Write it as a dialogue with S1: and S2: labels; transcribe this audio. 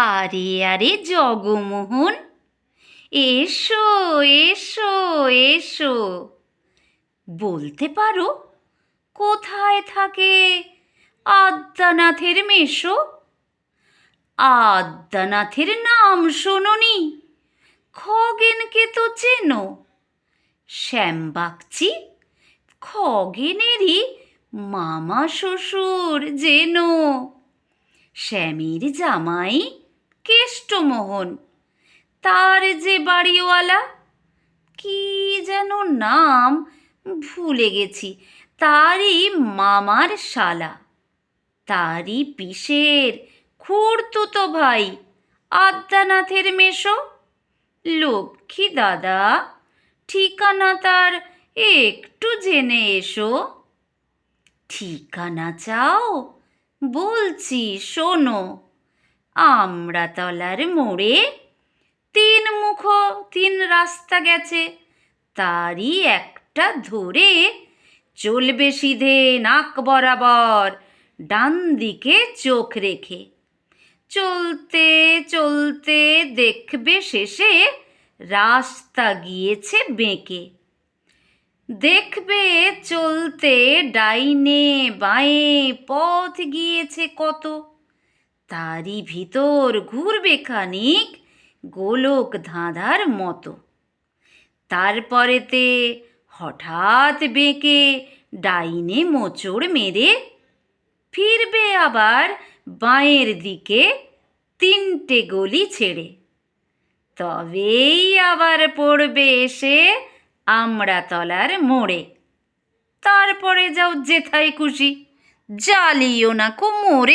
S1: আরে আরে জগমোহন, এসো এসো এসো। বলতে পারো কোথায় থাকে আদ্যানাথের মেশো? আদ্যানাথের নাম শোনোনি? খগেনকে তো চেনো। শ্যামবাগচি খগেনেরই মামা শ্বশুর যেন। শ্যামের জামাই কেষ্টমোহন, তার যে বাড়িওয়ালা, কি যেন নাম ভুলে গেছি, তারই মামার শালা, তারই পিসের খুড়তুতো ভাই আদ্যানাথের মেশো। লক্ষ্মী দাদা, ঠিকানা তার একটু জেনে এসো। ঠিকানা চাও? বলছি শোনো। আমড়াতলার মোড়ে 3 মুখো 3 রাস্তা গেছে, তারই একটা ধরে চলবে সিধে নাক বরাবর, ডান দিকে চোখ রেখে। চলতে চলতে দেখবে শেষে রাস্তা গিয়েছে বেঁকে। দেখবে চলতে ডাইনে বাঁয়ে পথ গিয়েছে কত, তারই ভিতর ঘুরবে খানিক গোলক ধাঁধার মতো। তারপরেতে হঠাৎ বেঁকে ডাইনে মোচড় মেরে ফিরবে আবার বাঁয়ের দিকে 3টে গলি ছেড়ে। তবেই আবার পড়বে এসে আমড়াতলার মোড়ে। তারপরে যাও যেথায় খুশি, জ্বালিও না কো মোরে।